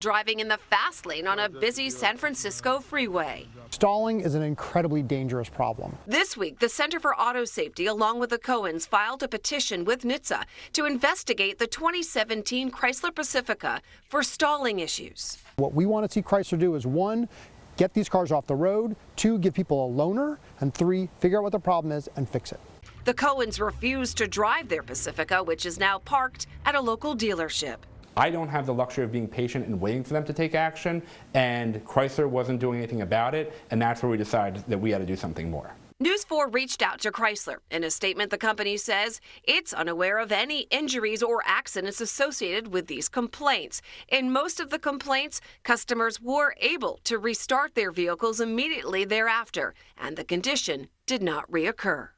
driving in the fast lane on a busy San Francisco freeway. Stalling is an incredibly dangerous problem. This week, the Center for Auto Safety, along with the Cohens, filed a petition with NHTSA to investigate the 2017 Chrysler Pacifica for stalling issues. What we want to see Chrysler do is, 1, get these cars off the road, 2, give people a loaner, and 3, figure out what the problem is and fix it. The Cohens refused to drive their Pacifica, which is now parked at a local dealership. I don't have the luxury of being patient and waiting for them to take action, and Chrysler wasn't doing anything about it, and that's where we decided that we had to do something more. News 4 reached out to Chrysler. In a statement, the company says it's unaware of any injuries or accidents associated with these complaints. In most of the complaints, customers were able to restart their vehicles immediately thereafter, and the condition did not reoccur.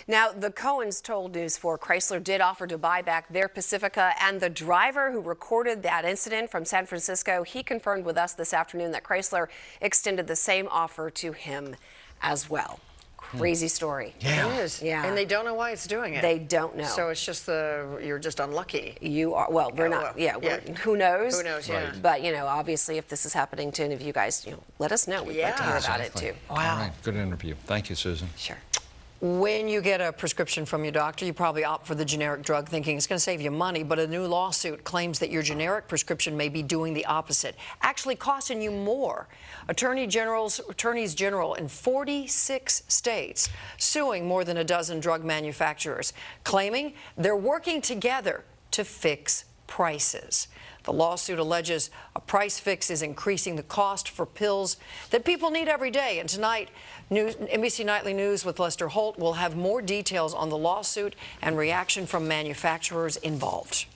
Now, the Cohens told News 4 Chrysler did offer to buy back their Pacifica, and the driver who recorded that incident from San Francisco, he confirmed with us this afternoon that Chrysler extended the same offer to him as well. Crazy story. Yeah. It is. Yeah. And they don't know why it's doing it. They don't know. So it's just you're just unlucky. You are, well, we're not, who knows? Who knows, yeah. Right. But, obviously, if this is happening to any of you guys, let us know. We'd like to hear about it, too. Wow. All right. Good interview. Thank you, Susan. Sure. When you get a prescription from your doctor, you probably opt for the generic drug thinking it's going to save you money, but a new lawsuit claims that your generic prescription may be doing the opposite, actually costing you more. Attorneys general in 46 states suing more than a dozen drug manufacturers, claiming they're working together to fix prices. The lawsuit alleges a price fix is increasing the cost for pills that people need every day. And tonight, NBC Nightly News with Lester Holt will have more details on the lawsuit and reaction from manufacturers involved.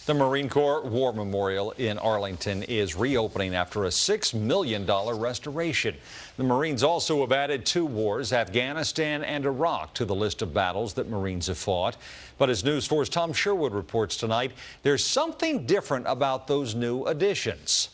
The Marine Corps War Memorial in Arlington is reopening after a $6 million restoration. The Marines also have added 2 wars, Afghanistan and Iraq, to the list of battles that Marines have fought. But as News 4's Tom Sherwood reports tonight, there's something different about those new additions.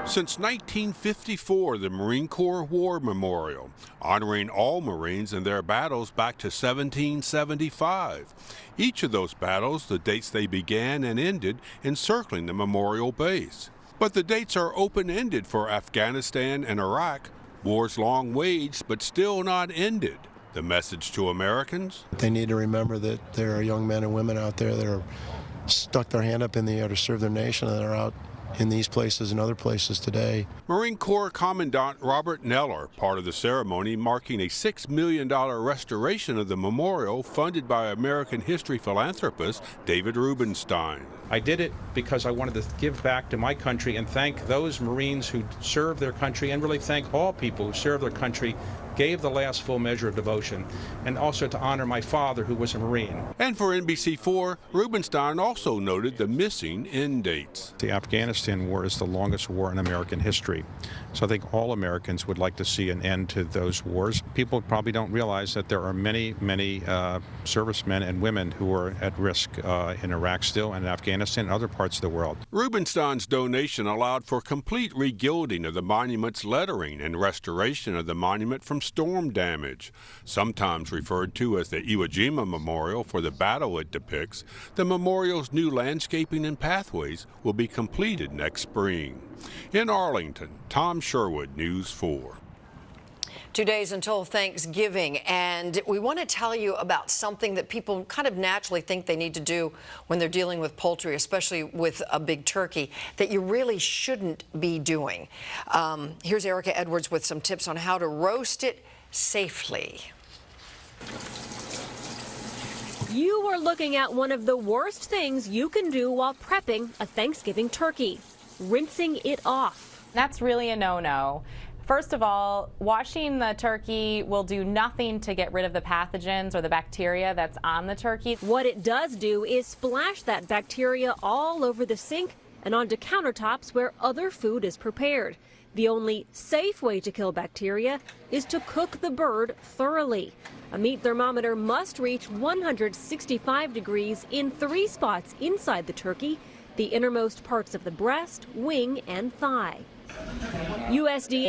Since 1954, the Marine Corps War Memorial, honoring all Marines and their battles back to 1775. Each of those battles, the dates they began and ended, encircling the memorial base. But the dates are open-ended for Afghanistan and Iraq, wars long waged but still not ended. The message to Americans? They need to remember that there are young men and women out there that are stuck their hand up in the air to serve their nation, and they're out in these places and other places today. Marine Corps Commandant Robert Neller, part of the ceremony marking a $6 million restoration of the memorial funded by American history philanthropist David Rubenstein. I did it because I wanted to give back to my country and thank those Marines who served their country, and really thank all people who served their country, gave the last full measure of devotion, and also to honor my father, who was a Marine. And for NBC4, Rubenstein also noted the missing end dates. The Afghanistan War is the longest war in American history. So I think all Americans would like to see an end to those wars. People probably don't realize that there are many, many servicemen and women who are at risk in Iraq still, and Afghanistan and other parts of the world. Rubenstein's donation allowed for complete regilding of the monument's lettering and restoration of the monument from storm damage. Sometimes referred to as the Iwo Jima Memorial for the battle it depicts, the memorial's new landscaping and pathways will be completed next spring. In Arlington, Tom Sherwood, News 4. 2 days until Thanksgiving, and we want to tell you about something that people kind of naturally think they need to do when they're dealing with poultry, especially with a big turkey, that you really shouldn't be doing. Here's Erica Edwards with some tips on how to roast it safely. You are looking at one of the worst things you can do while prepping a Thanksgiving turkey: rinsing it off. That's really a no-no. First of all, washing the turkey will do nothing to get rid of the pathogens or the bacteria that's on the turkey. What it does do is splash that bacteria all over the sink and onto countertops where other food is prepared. The only safe way to kill bacteria is to cook the bird thoroughly. A meat thermometer must reach 165 degrees in 3 spots inside the turkey: the innermost parts of the breast, wing, and thigh. USDA